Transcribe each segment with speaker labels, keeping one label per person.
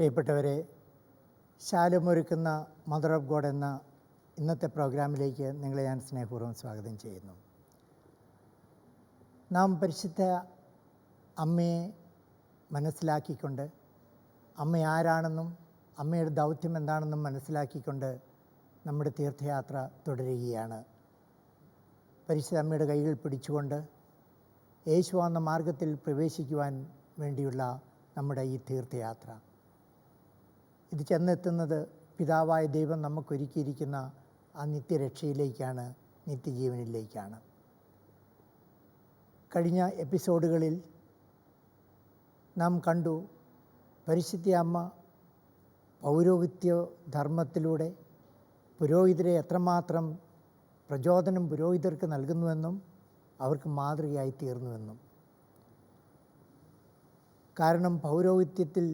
Speaker 1: പ്രിയപ്പെട്ടവരെ, ശാലോമൊരുക്കുന്ന mother of God എന്ന ഇന്നത്തെ പ്രോഗ്രാമിലേക്ക് നിങ്ങളെ ഞാൻ സ്നേഹപൂർവ്വം സ്വാഗതം ചെയ്യുന്നു. നാം പരിശുദ്ധ അമ്മയെ മനസ്സിലാക്കിക്കൊണ്ട്, അമ്മ ആരാണെന്നും അമ്മയുടെ ദൗത്യം എന്താണെന്നും മനസ്സിലാക്കിക്കൊണ്ട് നമ്മുടെ തീർത്ഥയാത്ര തുടരുകയാണ്. പരിശുദ്ധ അമ്മയുടെ കൈകൾ പിടിച്ചുകൊണ്ട് യേശു എന്ന മാർഗത്തിൽ പ്രവേശിക്കുവാൻ വേണ്ടിയുള്ള നമ്മുടെ ഈ തീർത്ഥയാത്ര, ഇത് ചെന്നെത്തുന്നത് പിതാവായ ദൈവം നമുക്കൊരുക്കിയിരിക്കുന്ന ആ നിത്യരക്ഷയിലേക്കാണ്, നിത്യജീവനിലേക്കാണ്. കഴിഞ്ഞ എപ്പിസോഡുകളിൽ നാം കണ്ടു പരിശുദ്ധ അമ്മ പൗരോഹിത്യ ധർമ്മത്തിലൂടെ പുരോഹിതരെ എത്രമാത്രം പ്രചോദനം പുരോഹിതർക്ക് നൽകുന്നുവെന്നും അവർക്ക് മാതൃകയായി തീർന്നുവെന്നും. കാരണം പൗരോഹിത്യത്തിൽ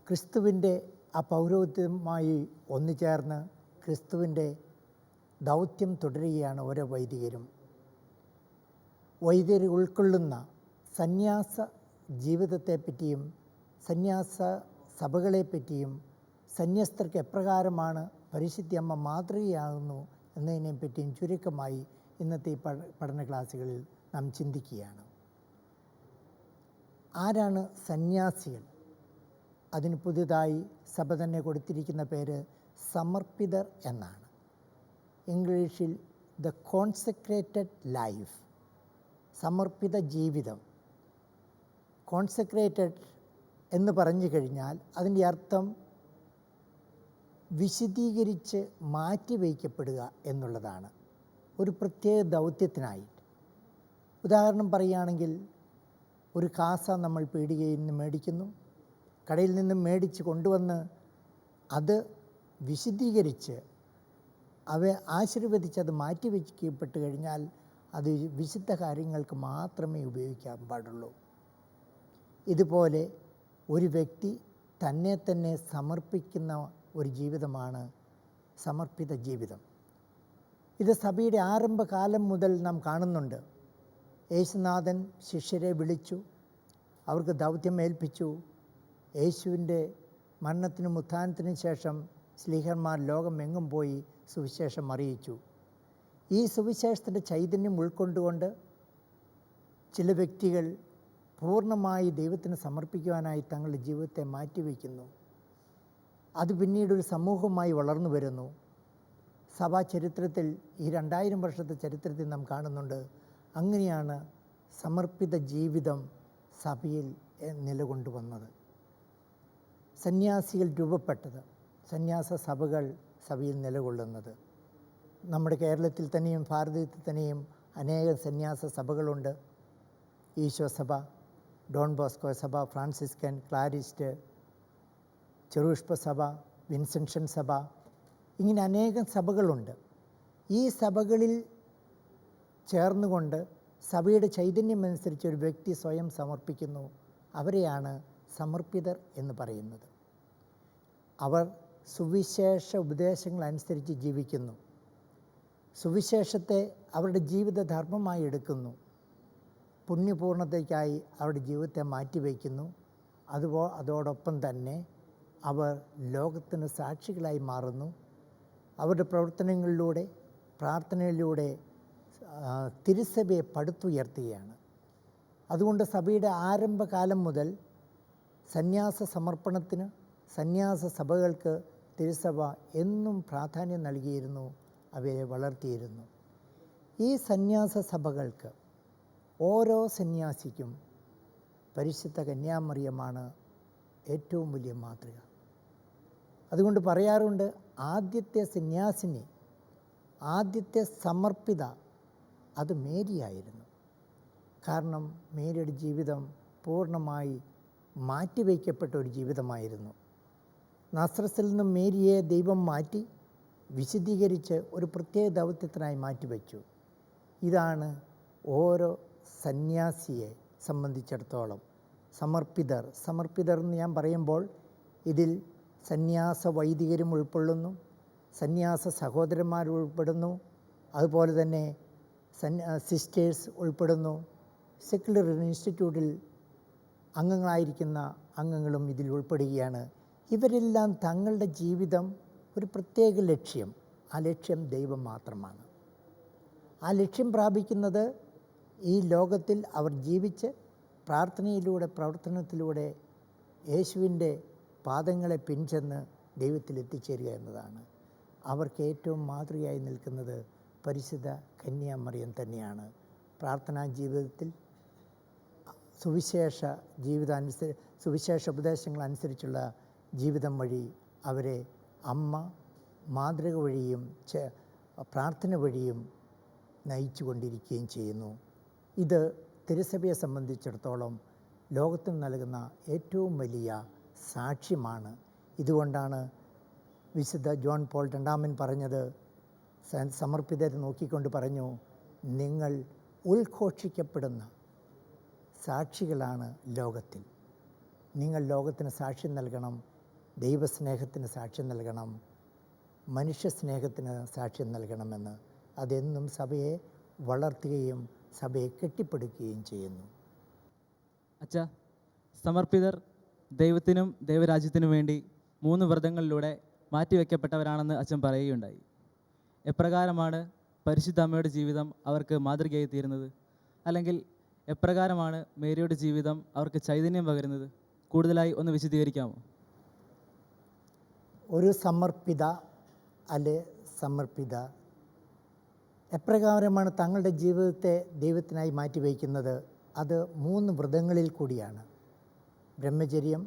Speaker 1: ക്രിസ്തുവിൻ്റെ ആ പൗരോഹിത്യവുമായി ഒന്നുചേർന്ന് ക്രിസ്തുവിൻ്റെ ദൗത്യം തുടരുകയാണ് ഓരോ വൈദികരും. വൈദികർ ഉൾക്കൊള്ളുന്ന സന്യാസ ജീവിതത്തെപ്പറ്റിയും സന്യാസ സഭകളെപ്പറ്റിയും സന്യസ്തർക്ക് എപ്രകാരമാണ് പരിശുദ്ധ അമ്മ മാതൃകയാകുന്നു എന്നതിനെപ്പറ്റിയും ചുരുക്കമായി ഇന്നത്തെ ഈ പഠന ക്ലാസ്സുകളിൽ നാം ചിന്തിക്കുകയാണ്. ആരാണ് സന്യാസികൾ? അതിന് പുതുതായി സഭ തന്നെ കൊടുത്തിരിക്കുന്ന പേര് സമർപ്പിതർ എന്നാണ്. ഇംഗ്ലീഷിൽ ദ കോൺസെക്രേറ്റഡ് ലൈഫ്, സമർപ്പിത ജീവിതം. കോൺസെക്രേറ്റഡ് എന്ന് പറഞ്ഞു കഴിഞ്ഞാൽ അതിൻ്റെ അർത്ഥം വിശദീകരിച്ച് മാറ്റിവയ്ക്കപ്പെടുക എന്നുള്ളതാണ്, ഒരു പ്രത്യേക ദൗത്യത്തിനായിട്ട്. ഉദാഹരണം പറയുകയാണെങ്കിൽ, ഒരു കാസ നമ്മൾ പീടികയിൽ നിന്ന് മേടിക്കുന്നു, കടയിൽ നിന്നും മേടിച്ച് കൊണ്ടുവന്ന് അത് വിശദീകരിച്ച് അവയെ ആശീർവദിച്ച് അത് മാറ്റിവെക്കപ്പെട്ട് കഴിഞ്ഞാൽ അത് വിശുദ്ധ കാര്യങ്ങൾക്ക് മാത്രമേ ഉപയോഗിക്കാൻ പാടുള്ളൂ. ഇതുപോലെ ഒരു വ്യക്തി തന്നെ തന്നെ സമർപ്പിക്കുന്ന ഒരു ജീവിതമാണ് സമർപ്പിത ജീവിതം. ഇത് സഭയുടെ ആരംഭകാലം മുതൽ നാം കാണുന്നുണ്ട്. യേശുനാഥൻ ശിഷ്യരെ വിളിച്ചു, അവർക്ക് ദൗത്യം ഏൽപ്പിച്ചു. യേശുവിൻ്റെ മരണത്തിനും ഉത്ഥാനത്തിനും ശേഷം ശ്ലീഹന്മാർ ലോകമെങ്ങും പോയി സുവിശേഷം അറിയിച്ചു. ഈ സുവിശേഷത്തിൻ്റെ ചൈതന്യം ഉൾക്കൊണ്ടുകൊണ്ട് ചില വ്യക്തികൾ പൂർണ്ണമായി ദൈവത്തിന് സമർപ്പിക്കുവാനായി തങ്ങളുടെ ജീവിതത്തെ മാറ്റിവെക്കുന്നു. അത് പിന്നീട് ഒരു സമൂഹമായി വളർന്നു വരുന്നു. സഭാ ചരിത്രത്തിൽ, ഈ 2000 വർഷത്തെ ചരിത്രത്തിൽ നാം കാണുന്നുണ്ട്. അങ്ങനെയാണ് സമർപ്പിത ജീവിതം സഭയിൽ നിലകൊണ്ടുവന്നത്, സന്യാസികൾ രൂപപ്പെട്ടത്, സന്യാസ സഭകൾ സഭയിൽ നിലകൊള്ളുന്നത്. നമ്മുടെ കേരളത്തിൽ തന്നെയും ഭാരതത്തിൽ തന്നെയും അനേകം സന്യാസ സഭകളുണ്ട്. ഈശോ സഭ, ഡോൺ ബോസ്കോ സഭ, ഫ്രാൻസിസ്കൻ, ക്ലാരിസ്റ്റ്, ചെറുഷ്പ സഭ, വിൻസെൻഷൻ സഭ, ഇങ്ങനെ അനേകം സഭകളുണ്ട്. ഈ സഭകളിൽ ചേർന്നുകൊണ്ട് സഭയുടെ ചൈതന്യമനുസരിച്ച് ഒരു വ്യക്തി സ്വയം സമർപ്പിക്കുന്നു. അവരെയാണ് സമർപ്പിതർ എന്ന് പറയുന്നത്. അവർ സുവിശേഷ ഉപദേശങ്ങളനുസരിച്ച് ജീവിക്കുന്നു, സുവിശേഷത്തെ അവരുടെ ജീവിതധർമ്മമായി എടുക്കുന്നു, പുണ്യപൂർണ്ണതയ്ക്കായി അവരുടെ ജീവിതത്തെ മാറ്റിവെക്കുന്നു. അതോടൊപ്പം തന്നെ അവർ ലോകത്തിന് സാക്ഷികളായി മാറുന്നു. അവരുടെ പ്രവർത്തനങ്ങളിലൂടെ, പ്രാർത്ഥനയിലൂടെ തിരുസഭയെ പടുത്തുയർത്തുകയാണ്. അതുകൊണ്ട് സഭയുടെ ആരംഭകാലം മുതൽ സന്യാസ സമർപ്പണത്തിന്, സന്യാസ സഭകൾക്ക് തിരുസഭ എന്നും പ്രാധാന്യം നൽകിയിരുന്നു, അവയെ വളർത്തിയിരുന്നു. ഈ സന്യാസ സഭകൾക്ക് ഓരോ സന്യാസിക്കും പരിശുദ്ധ കന്യാമറിയമാണ് ഏറ്റവും വലിയ മാതൃക. അതുകൊണ്ട് പറയാറുണ്ട്, ആദ്യത്തെ സന്യാസിനി, ആദ്യത്തെ സമർപ്പിത അത് മേരിയായിരുന്നു. കാരണം മേരിയുടെ ജീവിതം പൂർണ്ണമായി മാറ്റിവയ്ക്കപ്പെട്ട ഒരു ജീവിതമായിരുന്നു. നസ്രത്തിൽ നിന്നും മേരിയെ ദൈവം മാറ്റി വിശദീകരിച്ച് ഒരു പ്രത്യേക ദൗത്യത്തിനായി മാറ്റിവെച്ചു. ഇതാണ് ഓരോ സന്യാസിയെ സംബന്ധിച്ചിടത്തോളം സമർപ്പിതർ. സമർപ്പിതർ എന്ന് ഞാൻ പറയുമ്പോൾ ഇതിൽ സന്യാസ വൈദികരും ഉൾക്കൊള്ളുന്നു, സന്യാസ സഹോദരന്മാർ ഉൾപ്പെടുന്നു, അതുപോലെ തന്നെ സിസ്റ്റേഴ്സ് ഉൾപ്പെടുന്നു. സെക്കുലർ ഇൻസ്റ്റിറ്റ്യൂട്ടിൽ അംഗങ്ങളായിരിക്കുന്ന അംഗങ്ങളും ഇതിൽ ഉൾപ്പെടുകയാണ്. ഇവരെല്ലാം തങ്ങളുടെ ജീവിതം ഒരു പ്രത്യേക ലക്ഷ്യം, ആ ലക്ഷ്യം ദൈവം മാത്രമാണ്. ആ ലക്ഷ്യം പ്രാപിക്കുന്നത് ഈ ലോകത്തിൽ അവർ ജീവിച്ച് പ്രാർത്ഥനയിലൂടെ, പ്രവർത്തനത്തിലൂടെ യേശുവിൻ്റെ പാദങ്ങളെ പിൻചെന്ന് ദൈവത്തിൽ എത്തിച്ചേരുക എന്നതാണ്. അവർക്ക് ഏറ്റവും മാതൃകയായി നിൽക്കുന്നത് പരിശുദ്ധ കന്യാമറിയം തന്നെയാണ്. പ്രാർത്ഥനാ ജീവിതത്തിൽ സുവിശേഷ ഉപദേശങ്ങൾ അനുസരിച്ചുള്ള ജീവിതം വഴി അവരെ അമ്മ മാതൃക വഴിയും പ്രാർത്ഥന വഴിയും നയിച്ചു കൊണ്ടിരിക്കുകയും ചെയ്യുന്നു. ഇത് തിരുസഭയെ സംബന്ധിച്ചിടത്തോളം ലോകത്തിന് നൽകുന്ന ഏറ്റവും വലിയ സാക്ഷ്യമാണ്. ഇതുകൊണ്ടാണ് വിശുദ്ധ ജോൺ പോൾ രണ്ടാമൻ പറഞ്ഞത്, സമർപ്പിതരെ നോക്കിക്കൊണ്ട് പറഞ്ഞു, നിങ്ങൾ ഉദ്ഘോഷിക്കപ്പെടുന്ന സാക്ഷികളാണ് ലോകത്തിൽ. നിങ്ങൾ ലോകത്തിന് സാക്ഷ്യം നൽകണം, ദൈവസ്നേഹത്തിന് സാക്ഷ്യം നൽകണം, മനുഷ്യസ്നേഹത്തിന് സാക്ഷ്യം നൽകണമെന്ന്. അതെന്നും സഭയെ വളർത്തുകയും സഭയെ കെട്ടിപ്പടുക്കുകയും ചെയ്യുന്നു.
Speaker 2: അച്ഛാ, സമർപ്പിതർ ദൈവത്തിനും ദൈവരാജ്യത്തിനും വേണ്ടി 3 വ്രതങ്ങളിലൂടെ മാറ്റിവെക്കപ്പെട്ടവരാണെന്ന് അച്ഛൻ പറയുകയുണ്ടായി. എപ്രകാരമാണ് പരിശുദ്ധ അമ്മയുടെ ജീവിതം അവർക്ക് മാതൃകയായി തീരുന്നത്? അല്ലെങ്കിൽ എപ്രകാരമാണ് മേരിയുടെ ജീവിതം അവർക്ക് ചൈതന്യം പകരുന്നത്? കൂടുതലായി ഒന്ന് വിശദീകരിക്കാമോ?
Speaker 1: ഒരു സമർപ്പിത സമർപ്പിത എപ്രകാരമാണ് തങ്ങളുടെ ജീവിതത്തെ ദൈവത്തിനായി മാറ്റിവയ്ക്കുന്നത്? അത് 3 വ്രതങ്ങളിൽ കൂടിയാണ്. ബ്രഹ്മചര്യം,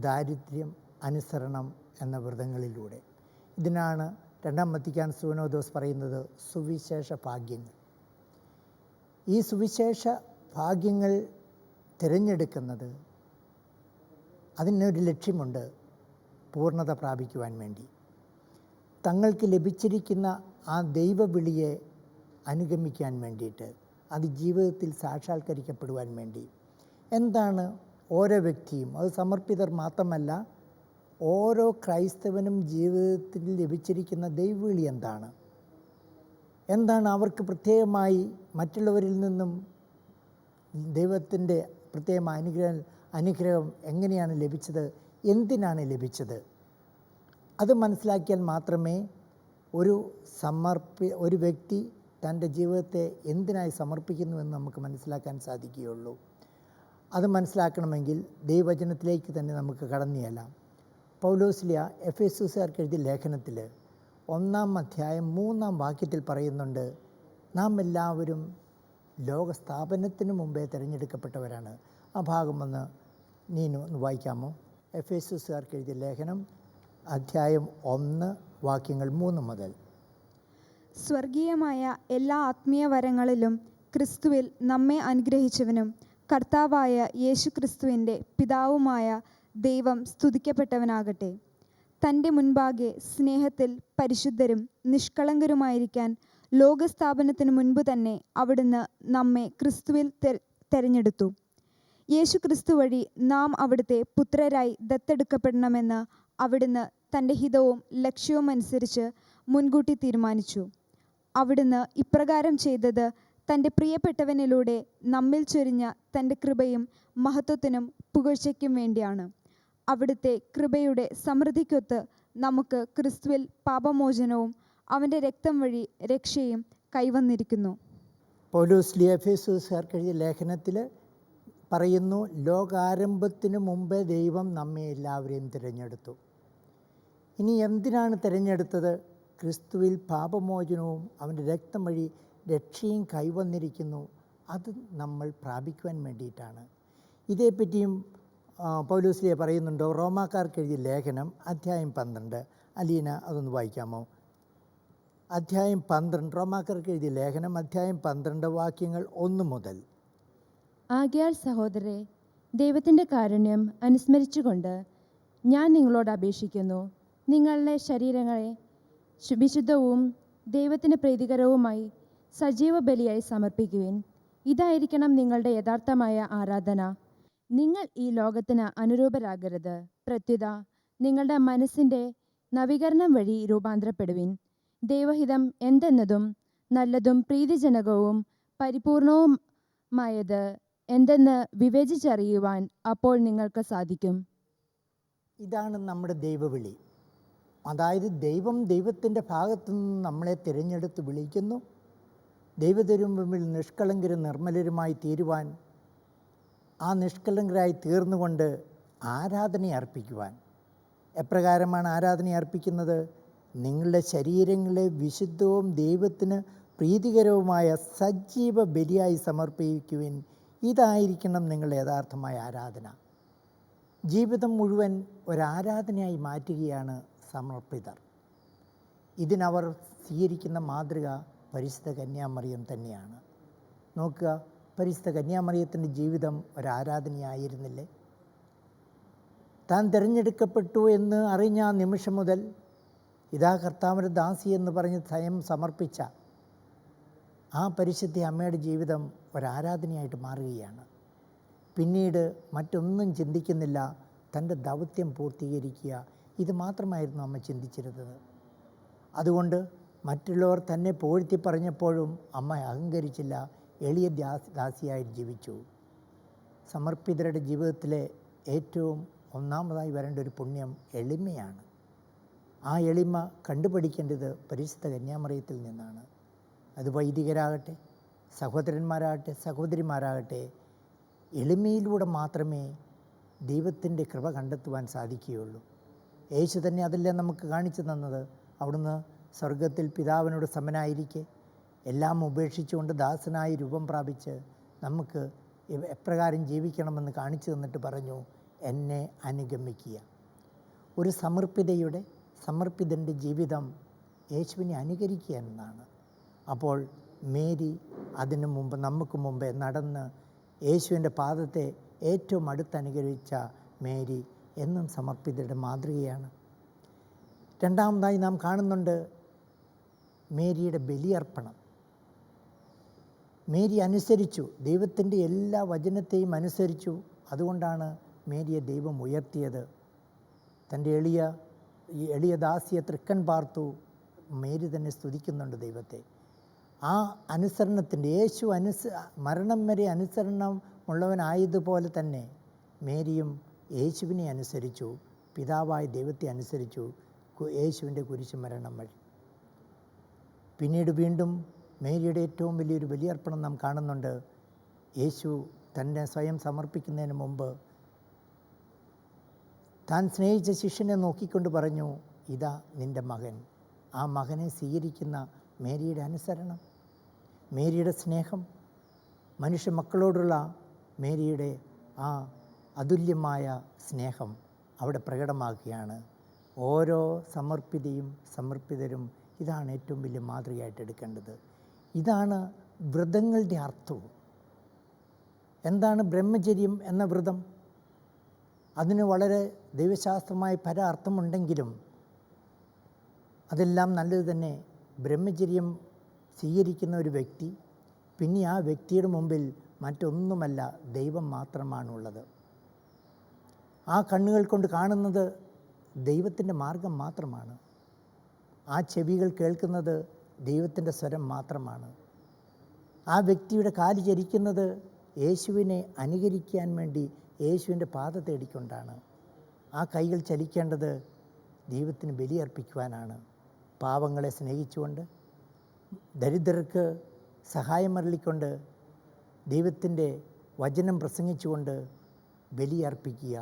Speaker 1: ദാരിദ്ര്യം, അനുസരണം എന്ന വ്രതങ്ങളിലൂടെ. ഇതിനാണ് രണ്ടാം വത്തിക്കാൻ സുനോദോസ് പറയുന്നത് സുവിശേഷ ഭാഗ്യങ്ങൾ. ഈ സുവിശേഷ ഭാഗ്യങ്ങൾ തിരഞ്ഞെടുക്കുന്നത് അതിനൊരു ലക്ഷ്യമുണ്ട്, പൂർണ്ണത പ്രാപിക്കുവാൻ വേണ്ടി. തങ്ങൾക്ക് ലഭിച്ചിരിക്കുന്ന ആ ദൈവവിളിയെ അനുഗമിക്കാൻ വേണ്ടിയിട്ട്, അത് ജീവിതത്തിൽ സാക്ഷാത്കരിക്കപ്പെടുവാൻ വേണ്ടി. എന്താണ് ഓരോ വ്യക്തിയും, അത് സമർപ്പിതർ മാത്രമല്ല, ഓരോ ക്രൈസ്തവനും ജീവിതത്തിൽ ലഭിച്ചിരിക്കുന്ന ദൈവവിളി എന്താണ് അവർക്ക് പ്രത്യേകമായി മറ്റുള്ളവരിൽ നിന്നും ദൈവത്തിൻ്റെ പ്രത്യേകമായ അനുഗ്രഹം എങ്ങനെയാണ് ലഭിച്ചത്, എന്തിനാണ് ലഭിച്ചത്? അത് മനസ്സിലാക്കിയാൽ മാത്രമേ ഒരു വ്യക്തി തൻ്റെ ജീവിതത്തെ എന്തിനായി സമർപ്പിക്കുന്നുവെന്ന് നമുക്ക് മനസ്സിലാക്കാൻ സാധിക്കുകയുള്ളൂ. അത് മനസ്സിലാക്കണമെങ്കിൽ ദൈവവചനത്തിലേക്ക് തന്നെ നമുക്ക് കടന്നു ചെല്ലാം. പൗലോസ്ലിയ എഫേസ്യക്കാർക്ക് എഴുതിയ ലേഖനത്തിൽ 1-ാം അധ്യായം 3-ാം വാക്യത്തിൽ പറയുന്നുണ്ട്, നാം എല്ലാവരും ലോകസ്ഥാപനത്തിന് മുമ്പേ തിരഞ്ഞെടുക്കപ്പെട്ടവരാണ്. ആ ഭാഗം നീ ഒന്ന് വായിക്കാമോ? എഫേസ്യക്കാർക്ക് എഴുതിയ ലേഖനം അധ്യായം 1 വാക്യങ്ങൾ 3 മുതൽ.
Speaker 3: സ്വർഗീയമായ എല്ലാ ആത്മീയ വരങ്ങളിലും ക്രിസ്തുവിൽ നമ്മെ അനുഗ്രഹിച്ചവനും കർത്താവായ യേശു ക്രിസ്തുവിൻ്റെ പിതാവുമായ ദൈവം സ്തുതിക്കപ്പെട്ടവനാകട്ടെ. തൻ്റെ മുൻപാകെ സ്നേഹത്തിൽ പരിശുദ്ധരും നിഷ്കളങ്കരുമായിരിക്കാൻ ലോകസ്ഥാപനത്തിന് മുൻപ് തന്നെ അവിടുന്ന് നമ്മെ ക്രിസ്തുവിൽ തെരഞ്ഞെടുത്തു. യേശു ക്രിസ്തു വഴി നാം അവിടുത്തെ പുത്രരായി ദത്തെടുക്കപ്പെടണമെന്ന് അവിടുന്ന് തൻ്റെ ഹിതവും ലക്ഷ്യവും അനുസരിച്ച് മുൻകൂട്ടി തീരുമാനിച്ചു. അവിടുന്ന് ഇപ്രകാരം ചെയ്തത് തൻ്റെ പ്രിയപ്പെട്ടവനിലൂടെ നമ്മിൽ ചൊരിഞ്ഞ തൻ്റെ കൃപയും മഹത്വത്തിനും പുകഴ്ചയ്ക്കും വേണ്ടിയാണ്. അവിടുത്തെ കൃപയുടെ സമൃദ്ധിക്കൊത്ത് നമുക്ക് ക്രിസ്തുവിൽ പാപമോചനവും അവൻ്റെ രക്തം വഴി രക്ഷയും കൈവന്നിരിക്കുന്നു.
Speaker 1: പൗലോസ് എഫേസ്യക്കാർക്ക് എഴുതിയ ലേഖനത്തിൽ പറയുന്നു, ലോകാരംഭത്തിന് മുമ്പേ ദൈവം നമ്മെ എല്ലാവരെയും തിരഞ്ഞെടുത്തു. ഇനി എന്തിനാണ് തിരഞ്ഞെടുത്തത്? ക്രിസ്തുവിൽ പാപമോചനവും അവൻ്റെ രക്തം വഴി രക്ഷയും കൈവന്നിരിക്കുന്നു. അത് നമ്മൾ പ്രാപിക്കുവാൻ വേണ്ടിയിട്ടാണ്. ഇതേപ്പറ്റിയും പൗലോസ്ലിയ പറയുന്നുണ്ട്. റോമാക്കാർക്ക് എഴുതിയ ലേഖനം അധ്യായം 12. അലീന അതൊന്ന് വായിക്കാമോ? അധ്യായം 12, റോമാക്കാർക്ക് എഴുതിയ ലേഖനം അധ്യായം 12 വാക്യങ്ങൾ 1 മുതൽ.
Speaker 4: ആകയാൽ സഹോദരരെ, ദൈവത്തിൻ്റെ കാരുണ്യം അനുസ്മരിച്ചുകൊണ്ട് ഞാൻ നിങ്ങളോട് അപേക്ഷിക്കുന്നു, നിങ്ങളുടെ ശരീരങ്ങളെ വിശുദ്ധവും ദൈവത്തിന് പ്രീതികരവുമായി സജീവ ബലിയായി സമർപ്പിക്കുവിൻ. ഇതായിരിക്കണം നിങ്ങളുടെ യഥാർത്ഥമായ ആരാധന. നിങ്ങൾ ഈ ലോകത്തിന് അനുരൂപരാകരുത്, പ്രത്യുത നിങ്ങളുടെ മനസ്സിൻ്റെ നവീകരണം വഴി രൂപാന്തരപ്പെടുവിൻ. ദൈവഹിതം എന്തെന്നതും നല്ലതും പ്രീതിജനകവും പരിപൂർണവുമായത് എന്തെന്ന് വിവേചിച്ചറിയുവാൻ അപ്പോൾ നിങ്ങൾക്ക് സാധിക്കും.
Speaker 1: ഇതാണ് നമ്മുടെ ദൈവവിളി. അതായത് ദൈവത്തിൻ്റെ ഭാഗത്തു നിന്ന് നമ്മളെ തിരഞ്ഞെടുത്ത് വിളിക്കുന്നു. ദൈവത്തിനു മുമ്പിൽ നിഷ്കളങ്കരും നിർമ്മലരുമായി തീരുവാൻ, ആ നിഷ്കളങ്കരായി തീർന്നുകൊണ്ട് ആരാധന അർപ്പിക്കുവാൻ. എപ്രകാരമാണ് ആരാധന അർപ്പിക്കുന്നത്? നിങ്ങളുടെ ശരീരങ്ങളെ വിശുദ്ധവും ദൈവത്തിന് പ്രീതികരവുമായ സജീവ ബലിയായി സമർപ്പിക്കുവിൻ. ഇതായിരിക്കണം നിങ്ങളുടെ യഥാർത്ഥമായ ആരാധന. ജീവിതം മുഴുവൻ ഒരാരാധനയായി മാറ്റുകയാണ് സമർപ്പിതർ. ഇതിനവർ സ്വീകരിക്കുന്ന മാതൃക പരിശുദ്ധ കന്യാമറിയം തന്നെയാണ്. നോക്കുക, പരിശുദ്ധ കന്യാമറിയത്തിൻ്റെ ജീവിതം ഒരാരാധനയായിരുന്നില്ലേ? താൻ തിരഞ്ഞെടുക്കപ്പെട്ടു എന്ന് അറിഞ്ഞ ആ നിമിഷം മുതൽ ഇതാ കർത്താവിൻ്റെ ദാസി എന്ന് പറഞ്ഞ് സ്വയം സമർപ്പിച്ച ആ പരിശുദ്ധ അമ്മയുടെ ജീവിതം ഒരാരാധനയായിട്ട് മാറുകയാണ്. പിന്നീട് മറ്റൊന്നും ചിന്തിക്കുന്നില്ല, തൻ്റെ ദൗത്യം പൂർത്തീകരിക്കുക, ഇത് മാത്രമായിരുന്നു അമ്മ ചിന്തിച്ചിരുന്നത്. അതുകൊണ്ട് മറ്റുള്ളവർ തന്നെ പുകഴ്ത്തി പറഞ്ഞപ്പോഴും അമ്മ അഹങ്കരിച്ചില്ല, എളിയ ദാസിയായി ജീവിച്ചു. സമർപ്പിതരുടെ ജീവിതത്തിലെ ഏറ്റവും ഒന്നാമതായി വരേണ്ട ഒരു പുണ്യം എളിമയാണ്. ആ എളിമ കണ്ടുപഠിക്കേണ്ടത് പരിശുദ്ധ കന്യാമറിയത്തിൽ നിന്നാണ്. അത് വൈദികരാകട്ടെ, സഹോദരന്മാരാകട്ടെ, സഹോദരിമാരാകട്ടെ, എളിമയിലൂടെ മാത്രമേ ദൈവത്തിൻ്റെ കൃപ കണ്ടെത്തുവാൻ സാധിക്കുകയുള്ളൂ. യേശു തന്നെ അതല്ലേ നമുക്ക് കാണിച്ചു തന്നത്. അവിടുന്ന് സ്വർഗത്തിൽ പിതാവിനോട് സമനായിരിക്കെ എല്ലാം ഉപേക്ഷിച്ചുകൊണ്ട് ദാസനായി രൂപം പ്രാപിച്ച് നമുക്ക് എപ്രകാരം ജീവിക്കണമെന്ന് കാണിച്ചു തന്നിട്ട് പറഞ്ഞു, എന്നെ അനുഗമിക്കുക. ഒരു സമർപ്പിതൻ്റെ ജീവിതം യേശുവിനെ അനുകരിക്കുക എന്നതാണ്. അപ്പോൾ മേരി അതിനു മുമ്പ്, നമുക്ക് മുമ്പേ നടന്ന് യേശുവിൻ്റെ പാദത്തെ ഏറ്റവും അടുത്തനുകരിച്ച മേരി എന്നും സമർപ്പിതരുടെ മാതൃകയാണ്. രണ്ടാമതായി നാം കാണുന്നുണ്ട് മേരിയുടെ ബലിയർപ്പണം. മേരി അനുസരിച്ചു, ദൈവത്തിൻ്റെ എല്ലാ വചനത്തെയും അനുസരിച്ചു. അതുകൊണ്ടാണ് മേരിയെ ദൈവം ഉയർത്തിയത്. തൻ്റെ എളിയ ദാസിയെ തൃക്കൺ പാർത്തു. മേരി തന്നെ സ്തുതിക്കുന്നുണ്ട് ദൈവത്തെ. ആ അനുസരണത്തിൻ്റെ മരണം വരെ അനുസരണമുള്ളവനായതുപോലെ തന്നെ മേരിയും യേശുവിനെ അനുസരിച്ചു, പിതാവായ ദൈവത്തെ അനുസരിച്ചു, യേശുവിൻ്റെ കുരിശുമരണം വഴി. പിന്നീട് വീണ്ടും മേരിയുടെ ഏറ്റവും വലിയൊരു ബലിയർപ്പണം നാം കാണുന്നുണ്ട്. യേശു തന്നെ സ്വയം സമർപ്പിക്കുന്നതിന് മുമ്പ് താൻ സ്നേഹിച്ച ശിഷ്യനെ നോക്കിക്കൊണ്ട് പറഞ്ഞു, ഇതാ നിൻ്റെ മകൻ. ആ മകനെ സ്വീകരിക്കുന്ന മേരിയുടെ അനുസരണം, മേരിയുടെ സ്നേഹം, മനുഷ്യ മക്കളോടുള്ള മേരിയുടെ ആ അതുല്യമായ സ്നേഹം അവിടെ പ്രകടമാക്കുകയാണ്. ഓരോ സമർപ്പിതരും ഇതാണ് ഏറ്റവും വലിയ മാതൃകയായിട്ട് എടുക്കേണ്ടത്. ഇതാണ് വ്രതങ്ങളുടെ അർത്ഥവും. എന്താണ് ബ്രഹ്മചര്യം എന്ന വ്രതം? അതിന് വളരെ ദൈവശാസ്ത്രമായ പല അർത്ഥമുണ്ടെങ്കിലും അതെല്ലാം നല്ലത് തന്നെ. ബ്രഹ്മചര്യം സ്വീകരിക്കുന്ന ഒരു വ്യക്തി പിന്നെ ആ വ്യക്തിയുടെ മുമ്പിൽ മറ്റൊന്നുമല്ല, ദൈവം മാത്രമാണുള്ളത്. ആ കണ്ണുകൾ കൊണ്ട് കാണുന്നത് ദൈവത്തിൻ്റെ മാർഗം മാത്രമാണ്. ആ ചെവികൾ കേൾക്കുന്നത് ദൈവത്തിൻ്റെ സ്വരം മാത്രമാണ്. ആ വ്യക്തിയുടെ കാല് ചരിക്കുന്നത് യേശുവിനെ അനുകരിക്കാൻ വേണ്ടി യേശുവിൻ്റെ പാത തേടിക്കൊണ്ടാണ്. ആ കൈകൾ ചലിക്കേണ്ടത് ദൈവത്തിന് ബലിയർപ്പിക്കുവാനാണ്. പാവങ്ങളെ സ്നേഹിച്ചുകൊണ്ട്, ദരിദ്രർക്ക് സഹായമരളിക്കൊണ്ട്, ദൈവത്തിൻ്റെ വചനം പ്രസംഗിച്ചുകൊണ്ട് ബലിയർപ്പിക്കുക.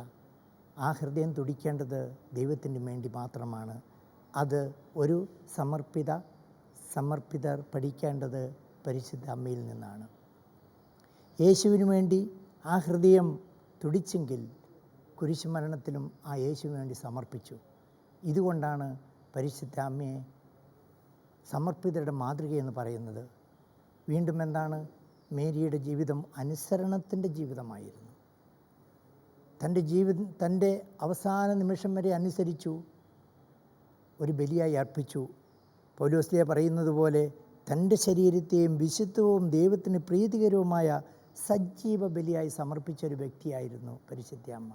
Speaker 1: ആ ഹൃദയം തുടിക്കേണ്ടത് ദൈവത്തിന് വേണ്ടി മാത്രമാണ്. അത് ഒരു സമർപ്പിതർ പഠിക്കേണ്ടത് പരിശുദ്ധ അമ്മയിൽ നിന്നാണ്. യേശുവിന് വേണ്ടി ആ ഹൃദയം തുടിച്ചെങ്കിൽ കുരിശുമരണത്തിലും ആ യേശുവിന് വേണ്ടി സമർപ്പിച്ചു. ഇതുകൊണ്ടാണ് പരിശുദ്ധ അമ്മയെ സമർപ്പിതരുടെ മാതൃകയെന്ന് പറയുന്നത്. വീണ്ടും എന്താണ്? മേരിയുടെ ജീവിതം അനുസരണത്തിൻ്റെ ജീവിതമായിരുന്നു. തൻ്റെ അവസാന നിമിഷം വരെ അനുസരിച്ചു, ഒരു ബലിയായി അർപ്പിച്ചു. പൗലോസ്ലീഹ പറയുന്നത് പോലെ തൻ്റെ ശരീരത്തെയും വിശുദ്ധവും ദൈവത്തിന് പ്രീതികരവുമായ സജീവ ബലിയായി സമർപ്പിച്ചൊരു വ്യക്തിയായിരുന്നു പരിശുദ്ധ അമ്മ.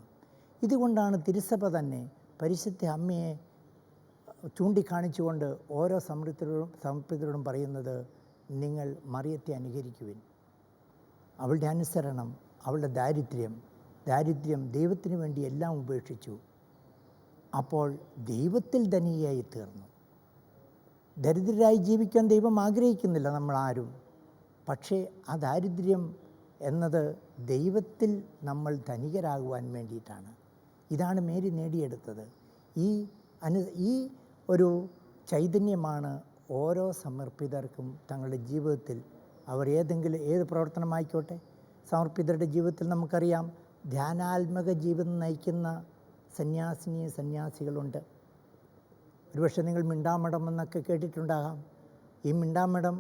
Speaker 1: ഇതുകൊണ്ടാണ് തിരുസഭ തന്നെ പരിശുദ്ധ അമ്മയെ ചൂണ്ടിക്കാണിച്ചുകൊണ്ട് ഓരോ സമർപ്പിതരോടും പറയുന്നത്, നിങ്ങൾ മറിയത്തെ അനുകരിക്കുവിൻ. അവളുടെ അനുസരണം, അവളുടെ ദാരിദ്ര്യം ദൈവത്തിന് വേണ്ടി എല്ലാം ഉപേക്ഷിച്ചു. അപ്പോൾ ദൈവത്തിൽ ധനികയായി തീർന്നു. ദരിദ്രരായി ജീവിക്കാൻ ദൈവം ആഗ്രഹിക്കുന്നില്ല നമ്മളാരും. പക്ഷേ ആ ദാരിദ്ര്യം എന്നത് ദൈവത്തിൽ നമ്മൾ ധനികരാകുവാൻ വേണ്ടിയിട്ടാണ്. ഇതാണ് മേരി നേടിയെടുത്തത്. ഈ ഒരു ചൈതന്യമാണ് ഓരോ സമർപ്പിതർക്കും തങ്ങളുടെ ജീവിതത്തിൽ, അവർ ഏത് പ്രവർത്തനമായിക്കോട്ടെ, സമർപ്പിതരുടെ ജീവിതത്തിൽ നമുക്കറിയാം ധ്യാനാത്മക ജീവിതം നയിക്കുന്ന സന്യാസികളുണ്ട്. ഒരുപക്ഷെ നിങ്ങൾ മിണ്ടാമഠം എന്നൊക്കെ കേട്ടിട്ടുണ്ടാകാം. ഈ മിണ്ടാമഠം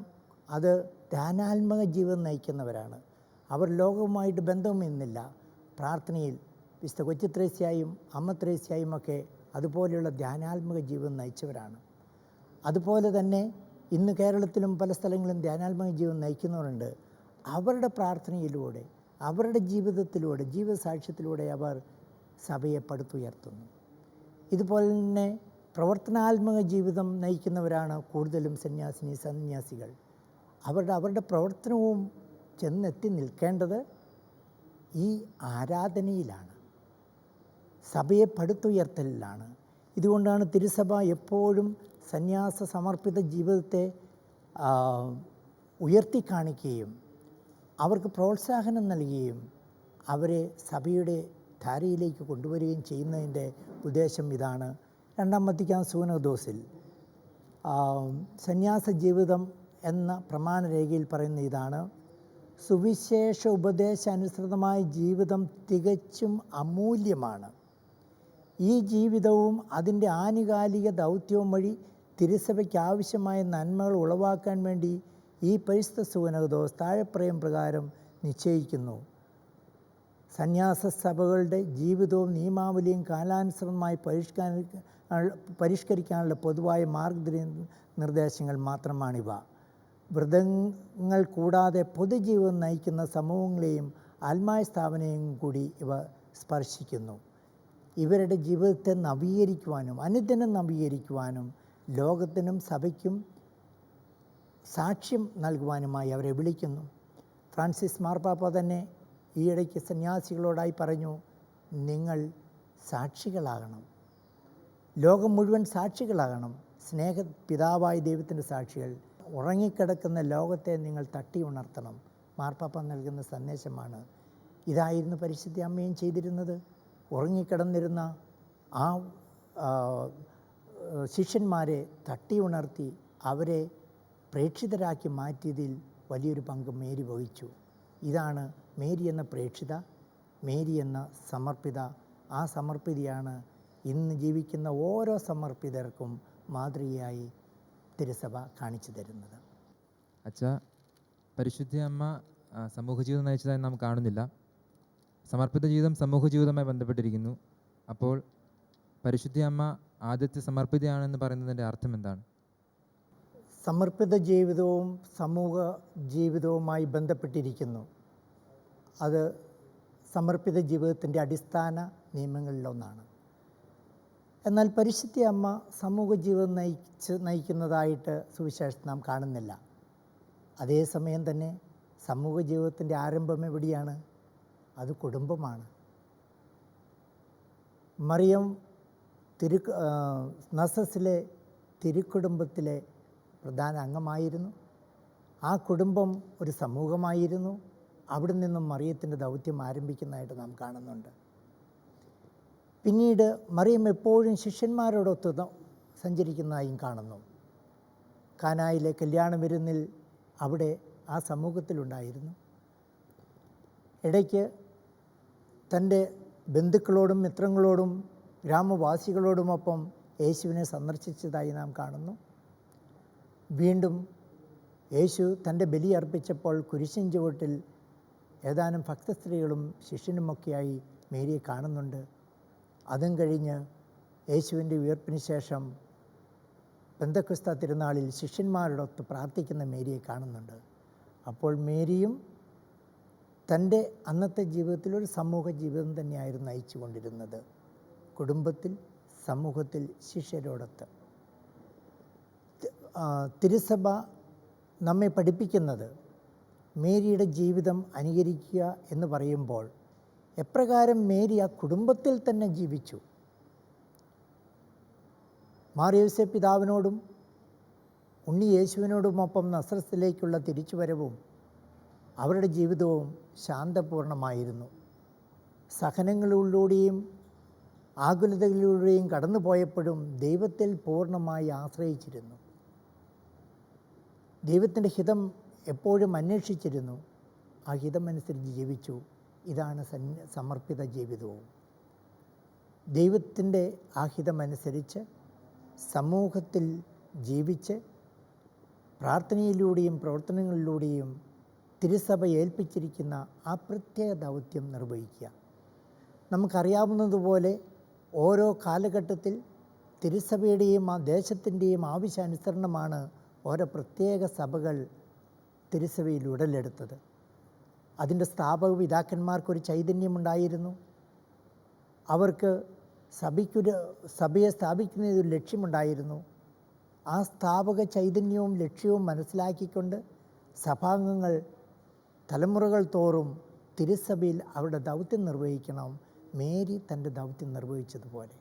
Speaker 1: അത് ധ്യാനാത്മക ജീവിതം നയിക്കുന്നവരാണ്. അവർ ലോകവുമായിട്ട് ബന്ധമൊന്നുമില്ല. പ്രാർത്ഥനയിൽ വിശുദ്ധ കൊച്ചു ത്രേസ്യായും അമ്മ ത്രേസ്യായും ഒക്കെ അതുപോലെയുള്ള ധ്യാനാത്മക ജീവിതം നയിച്ചവരാണ്. അതുപോലെ തന്നെ ഇന്ന് കേരളത്തിലും പല സ്ഥലങ്ങളിലും ധ്യാനാത്മക ജീവിതം നയിക്കുന്നവരുണ്ട്. അവരുടെ പ്രാർത്ഥനയിലൂടെ, അവരുടെ ജീവിതത്തിലൂടെ, ജീവിതസാക്ഷ്യത്തിലൂടെ അവർ സഭയെ പടുത്തുയർത്തുന്നു. ഇതുപോലെ തന്നെ പ്രവർത്തനാത്മക ജീവിതം നയിക്കുന്നവരാണ് കൂടുതലും സന്യാസികൾ. അവരുടെ പ്രവർത്തനവും ചെന്നെത്തി നിൽക്കേണ്ടത് ഈ ആരാധനയിലാണ്, സഭയെ പടുത്തുയർത്തലിലാണ്. ഇതുകൊണ്ടാണ് തിരുസഭ എപ്പോഴും സന്യാസ സമർപ്പിത ജീവിതത്തെ ഉയർത്തിക്കാണിക്കുകയും അവർക്ക് പ്രോത്സാഹനം നൽകുകയും അവരെ സഭയുടെ ധാരയിലേക്ക് കൊണ്ടുവരികയും ചെയ്യുന്നതിൻ്റെ ഉദ്ദേശം ഇതാണ്. രണ്ടാം വത്തിക്കാൻ സൂനോദോസിൽ സന്യാസ ജീവിതം എന്ന പ്രമാണരേഖയിൽ പറയുന്ന ഇതാണ്: സുവിശേഷ ഉപദേശാനുസൃതമായ ജീവിതം തികച്ചും അമൂല്യമാണ്. ഈ ജീവിതവും അതിൻ്റെ ആനുകാലിക ദൗത്യവും വഴി തിരുസഭയ്ക്ക് ആവശ്യമായ നന്മകൾ ഉളവാക്കാൻ വേണ്ടി ഈ പരിശുദ്ധ സൂനോദോസ് താഴെപ്പറയും പ്രകാരം നിശ്ചയിക്കുന്നു. സന്യാസ സഭകളുടെ ജീവിതവും നിയമാവലിയും കാലാനുസൃതമായി പരിഷ്കരിക്കാനുള്ള പൊതുവായ മാർഗനിർദ്ദേശങ്ങൾ മാത്രമാണിവ. വ്രതങ്ങൾ കൂടാതെ പൊതുജീവിതം നയിക്കുന്ന സമൂഹങ്ങളെയും ആത്മായ സ്ഥാപനയും കൂടി ഇവ സ്പർശിക്കുന്നു. ഇവരുടെ ജീവിതത്തെ നവീകരിക്കുവാനും അനുദിനം നവീകരിക്കുവാനും ലോകത്തിനും സഭയ്ക്കും സാക്ഷ്യം നൽകുവാനുമായി അവരെ വിളിക്കുന്നു. ഫ്രാൻസിസ് മാർപ്പാപ്പ തന്നെ ഈയിടയ്ക്ക് സന്യാസികളോടായി പറഞ്ഞു, നിങ്ങൾ സാക്ഷികളാകണം, ലോകം മുഴുവൻ സാക്ഷികളാകണം, പിതാവായ ദൈവത്തിൻ്റെ സാക്ഷികൾ. ഉറങ്ങിക്കിടക്കുന്ന ലോകത്തെ നിങ്ങൾ തട്ടി ഉണർത്തണം. മാർപ്പാപ്പ നൽകുന്ന സന്ദേശമാണ്. ഇതായിരുന്നു പരിശുദ്ധ അമ്മയും ചെയ്തിരുന്നത്. ഉറങ്ങിക്കിടന്നിരുന്ന ആ ശിഷ്യന്മാരെ തട്ടി ഉണർത്തി അവരെ പ്രേക്ഷിതരാക്കി മാറ്റിയതിൽ വലിയൊരു പങ്ക് മേരി വഹിച്ചു. ഇതാണ് മേരി എന്ന പ്രേക്ഷിത, മേരി എന്ന സമർപ്പിത. ആ സമർപ്പിതയാണ് ഇന്ന് ജീവിക്കുന്ന ഓരോ സമർപ്പിതർക്കും മാതൃകയായി തിരുസഭ കാണിച്ചു തരുന്നത്.
Speaker 5: അച്ഛാ, പരിശുദ്ധ അമ്മ സമൂഹ ജീവിതം നയിച്ചതായി നാം കാണുന്നില്ല. സമർപ്പിത ജീവിതം സമൂഹ ജീവിതവുമായി ബന്ധപ്പെട്ടിരിക്കുന്നു. അപ്പോൾ പരിശുദ്ധ അമ്മ ആദ്യത്തെ സമർപ്പിതയാണെന്ന് പറയുന്നതിൻ്റെ അർത്ഥം എന്താണ്?
Speaker 1: സമർപ്പിത ജീവിതവും സമൂഹ ജീവിതവുമായി ബന്ധപ്പെട്ടിരിക്കുന്നു. അത് സമർപ്പിത ജീവിതത്തിൻ്റെ അടിസ്ഥാന നിയമങ്ങളിലൊന്നാണ്. എന്നാൽ പരിശുദ്ധ അമ്മ സമൂഹ ജീവിതം നയിക്കുന്നതായിട്ട് സുവിശേഷത്തിൽ നാം കാണുന്നില്ല. അതേസമയം തന്നെ സമൂഹ ജീവിതത്തിൻ്റെ ആരംഭം എവിടെയാണ്? അത് കുടുംബമാണ്. മറിയം നസസിലെ തിരുക്കുടുംബത്തിലെ പ്രധാന അംഗമായിരുന്നു. ആ കുടുംബം ഒരു സമൂഹമായിരുന്നു. അവിടെ നിന്നും മറിയത്തിൻ്റെ ദൗത്യം ആരംഭിക്കുന്നതായിട്ട് നാം കാണുന്നുണ്ട്. പിന്നീട് മറിയം എപ്പോഴും ശിഷ്യന്മാരോടൊത്ത് സഞ്ചരിക്കുന്നതായും കാണുന്നു. കാനായിലെ കല്യാണ വിരുന്നിൽ അവിടെ ആ സമൂഹത്തിലുണ്ടായിരുന്നു. ഇടയ്ക്ക് തൻ്റെ ബന്ധുക്കളോടും മിത്രങ്ങളോടും ഗ്രാമവാസികളോടുമൊപ്പം യേശുവിനെ സന്ദർശിച്ചതായി നാം കാണുന്നു. വീണ്ടും യേശു തൻ്റെ ബലി അർപ്പിച്ചപ്പോൾ കുരിശിൻ ചുവട്ടിൽ ഏതാനും ഭക്തസ്ത്രീകളും ശിഷ്യനുമൊക്കെയായി മേരിയെ കാണുന്നുണ്ട്. അതും കഴിഞ്ഞ് യേശുവിൻ്റെ ഉയർപ്പിന് ശേഷം പെന്തക്കോസ്ത തിരുനാളിൽ ശിഷ്യന്മാരോടൊത്ത് പ്രാർത്ഥിക്കുന്ന മേരിയെ കാണുന്നുണ്ട്. അപ്പോൾ മേരിയും തൻ്റെ അന്നത്തെ ജീവിതത്തിൽ ഒരു സമൂഹ ജീവിതം തന്നെയായിരുന്നു നയിച്ചു കൊണ്ടിരുന്നത്. കുടുംബത്തിൽ, സമൂഹത്തിൽ, ശിഷ്യരോടൊത്ത്. തിരുസഭ നമ്മെ പഠിപ്പിക്കുന്നത് മേരിയുടെ ജീവിതം അനുകരിക്കുക എന്ന് പറയുമ്പോൾ എപ്രകാരം മേരി ആ കുടുംബത്തിൽ തന്നെ ജീവിച്ചു. മാർ യോസേപ്പ് പിതാവിനോടും ഉണ്ണി യേശുവിനോടുമൊപ്പം നസ്രത്തിലേക്കുള്ള തിരിച്ചുവരവും അവരുടെ ജീവിതവും ശാന്തപൂർണമായിരുന്നു. സഹനങ്ങളിലൂടെയും ആകുലതകളിലൂടെയും കടന്നു പോയപ്പോഴും ദൈവത്തിൽ പൂർണ്ണമായി ആശ്രയിച്ചിരുന്നു. ദൈവത്തിൻ്റെ ഹിതം എപ്പോഴും അന്വേഷിച്ചിരുന്നു. ആ ഹിതമനുസരിച്ച് ജീവിച്ചു. ഇതാണ് സമർപ്പിത ജീവിതവും. ദൈവത്തിൻ്റെ ആ ഹിതമനുസരിച്ച് സമൂഹത്തിൽ ജീവിച്ച് പ്രാർത്ഥനയിലൂടെയും പ്രവർത്തനങ്ങളിലൂടെയും തിരുസഭ ഏൽപ്പിച്ചിരിക്കുന്ന ആ പ്രത്യേക ദൗത്യം നിർവഹിക്കുക. നമുക്കറിയാവുന്നതുപോലെ ഓരോ കാലഘട്ടത്തിൽ തിരുസഭയുടെയും ആ ദേശത്തിൻ്റെയും ആവശ്യാനുസരണമാണ് ഓരോ പ്രത്യേക സഭകൾ തിരുസഭയിൽ ഉടലെടുത്തത്. അതിൻ്റെ സ്ഥാപക പിതാക്കന്മാർക്കൊരു ചൈതന്യമുണ്ടായിരുന്നു. അവർക്ക് സഭയെ സ്ഥാപിക്കുന്നതിൽ ലക്ഷ്യമുണ്ടായിരുന്നു. ആ സ്ഥാപക ചൈതന്യവും ലക്ഷ്യവും മനസ്സിലാക്കിക്കൊണ്ട് സഭാംഗങ്ങൾ തലമുറകൾ തോറും തിരുസഭയിൽ അവരുടെ ദൗത്യം നിർവഹിക്കണം. മേരി തൻ്റെ ദൗത്യം നിർവഹിച്ചതുപോലെ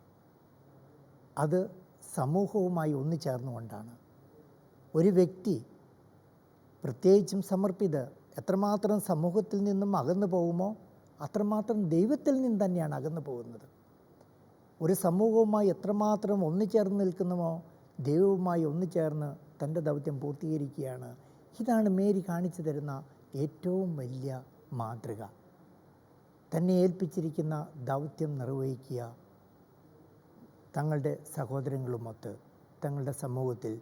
Speaker 1: അത് സമൂഹവുമായി ഒന്നുചേർന്നുകൊണ്ടാണ്. ഒരു വ്യക്തി, പ്രത്യേകിച്ചും സമർപ്പിതർ, എത്രമാത്രം സമൂഹത്തിൽ നിന്നും അകന്നു പോകുമോ അത്രമാത്രം ദൈവത്തിൽ നിന്ന് തന്നെയാണ് അകന്നു പോകുന്നത്. ഒരു സമൂഹവുമായി എത്രമാത്രം ഒന്നുചേർന്ന് നിൽക്കുന്നുമോ ദൈവവുമായി ഒന്നുചേർന്ന് തൻ്റെ ദൗത്യം പൂർത്തീകരിക്കുകയാണ്. ഇതാണ് മേരി കാണിച്ചു തരുന്ന ഏറ്റവും വലിയ മാതൃക. തന്നെ ഏൽപ്പിച്ചിരിക്കുന്ന ദൗത്യം നിർവഹിക്കുക, തങ്ങളുടെ സഹോദരങ്ങളുമൊത്ത് തങ്ങളുടെ സമൂഹത്തിൽ.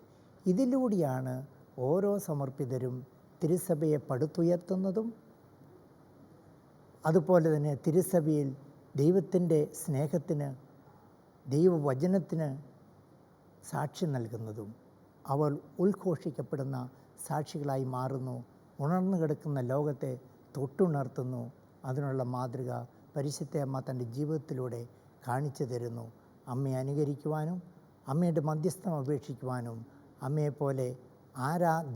Speaker 1: ഇതിലൂടെയാണ് ഓരോ സമർപ്പിതരും തിരുസഭയെ പടുത്തുയർത്തുന്നതും അതുപോലെ തന്നെ തിരുസഭയിൽ ദൈവത്തിൻ്റെ സ്നേഹത്തിന്, ദൈവവചനത്തിന് സാക്ഷി നൽകുന്നതും. അവർ ഉദ്ഘോഷിക്കപ്പെടുന്ന സാക്ഷികളായി മാറുന്നു. ഉണർന്നു കിടക്കുന്ന ലോകത്തെ തൊട്ടുണർത്തുന്നു. അതിനുള്ള മാതൃക പരിശുദ്ധ അമ്മ തൻ്റെ ജീവിതത്തിലൂടെ കാണിച്ചു തരുന്നു. അമ്മയെ അനുകരിക്കുവാനും അമ്മയുടെ മധ്യസ്ഥം അപേക്ഷിക്കുവാനും അമ്മയെപ്പോലെ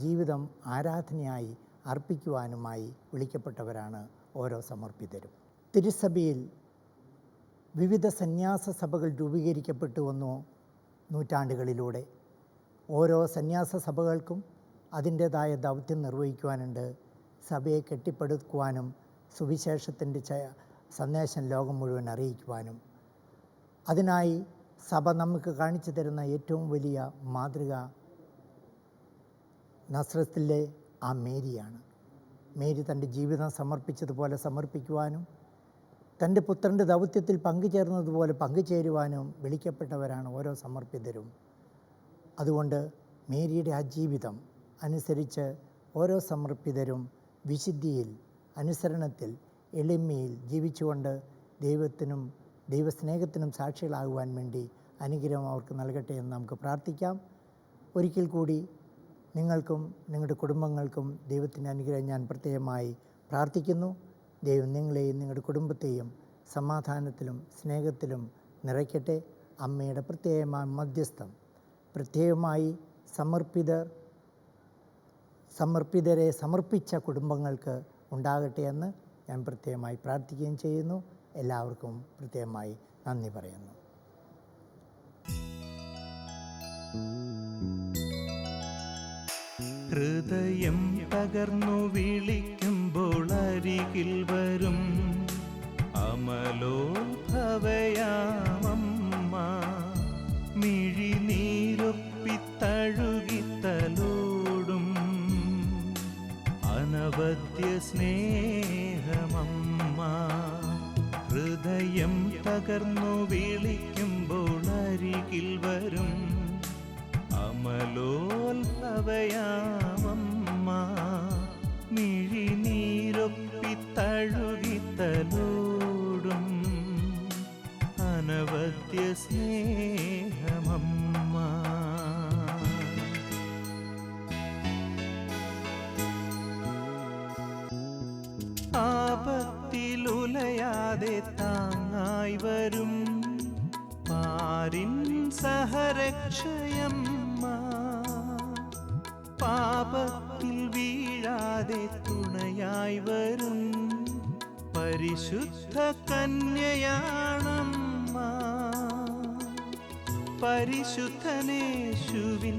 Speaker 1: ജീവിതം ആരാധനയായി അർപ്പിക്കുവാനുമായി വിളിക്കപ്പെട്ടവരാണ് ഓരോ സമർപ്പിതരും. തിരുസഭയിൽ വിവിധ സന്യാസ സഭകൾ രൂപീകരിക്കപ്പെട്ടു വന്നു നൂറ്റാണ്ടുകളിലൂടെ. ഓരോ സന്യാസ സഭകൾക്കും അതിൻ്റേതായ ദൗത്യം നിർവഹിക്കുവാനുണ്ട്. സഭയെ കെട്ടിപ്പടുക്കുവാനും സുവിശേഷത്തിൻ്റെ സന്ദേശം ലോകം മുഴുവൻ അറിയിക്കുവാനും. അതിനായി സഭ നമുക്ക് കാണിച്ചു തരുന്ന ഏറ്റവും വലിയ മാതൃക നസ്രത്തിലെ ആ മേരിയാണ്. മേരി തൻ്റെ ജീവിതം സമർപ്പിച്ചതുപോലെ സമർപ്പിക്കുവാനും തൻ്റെ പുത്രൻ്റെ ദൗത്യത്തിൽ പങ്കുചേർന്നതുപോലെ പങ്കുചേരുവാനും വിളിക്കപ്പെട്ടവരാണ് ഓരോ സമർപ്പിതരും. അതുകൊണ്ട് മേരിയുടെ ആ ജീവിതം അനുസരിച്ച് ഓരോ സമർപ്പിതരും വിശുദ്ധിയിൽ, അനുസരണത്തിൽ, എളിമയിൽ ജീവിച്ചുകൊണ്ട് ദൈവത്തിനും ദൈവസ്നേഹത്തിനും സാക്ഷികളാകുവാൻ വേണ്ടി അനുഗ്രഹം അവർക്ക് നൽകട്ടെ എന്ന് നമുക്ക് പ്രാർത്ഥിക്കാം. ഒരിക്കൽ കൂടി നിങ്ങൾക്കും നിങ്ങളുടെ കുടുംബങ്ങൾക്കും ദൈവത്തിൻ്റെ അനുഗ്രഹം ഞാൻ പ്രത്യേകമായി പ്രാർത്ഥിക്കുന്നു. ദൈവം നിങ്ങളെയും നിങ്ങളുടെ കുടുംബത്തെയും സമാധാനത്തിലും സ്നേഹത്തിലും നിറയ്ക്കട്ടെ. അമ്മയുടെ പ്രത്യേകമായ മധ്യസ്ഥം പ്രത്യേകമായി സമർപ്പിതരെ സമർപ്പിച്ച കുടുംബങ്ങൾക്ക് ഉണ്ടാകട്ടെ എന്ന് ഞാൻ പ്രത്യേകമായി പ്രാർത്ഥിക്കുകയും ചെയ്യുന്നു. എല്ലാവർക്കും പ്രത്യേകമായി നന്ദി പറയുന്നു.
Speaker 6: ഹൃദയം തകർന്നു വിളിക്കുമ്പോൾ അരികിൽ വരും അമലോത്ഭവയാമമ്മ. മിഴിനീരൊപ്പിത്തഴുകിത്തലോടും അനവദ്യ സ്നേഹമമ്മ. ഹൃദയം തകർന്നു വിളിക്കുമ്പോൾ അരികിൽ വരും അമലോത്ഭവയാമമ്മ. മിഴിനീരൊപ്പിത്തഴുകിത്തലോടും അനവദ്യ സ്നേഹമമ്മ. ആപത്തിലുലയാതെ താങ്ങായി വരും പാരിൻ സഹരക്ഷയമ്മ. പാപ വാക്കിൽ വീഴാതെ തുണയായി വരും പരിശുദ്ധ കന്യയാണമ്മ. പരിശുദ്ധനേശുവിൻ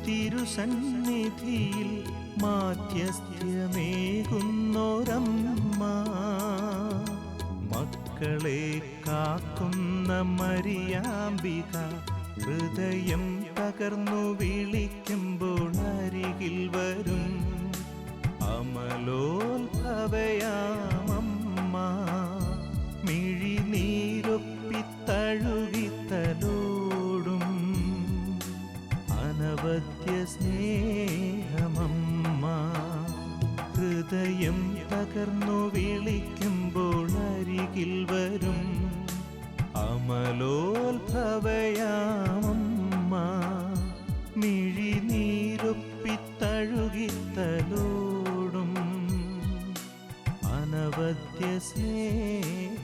Speaker 6: തിരുസന്നിധിയിൽ മാധ്യസ്ഥ്യമേകുന്നോരമ്മ. മക്കളെ കാക്കുന്ന മരിയാമ്പിക ഹൃദയം തകർന്നു വിളിക്കുമ്പോൾ അരികിൽ വരും അമലോത്ഭവയാമമ്മ. മിഴിനീരൊപ്പിത്തഴുകിത്തലോടും അനവദ്യ സ്നേഹമമ്മ. ഹൃദയം തകർന്നു വിളിക്കുമ്പോൾ അരികിൽ വരും അമലോത്ഭവയാമമ്മ. മിഴിനീരൊപ്പിത്തഴുകിത്തലോടും അനവദ്യ സ്നേഹമമ്മ.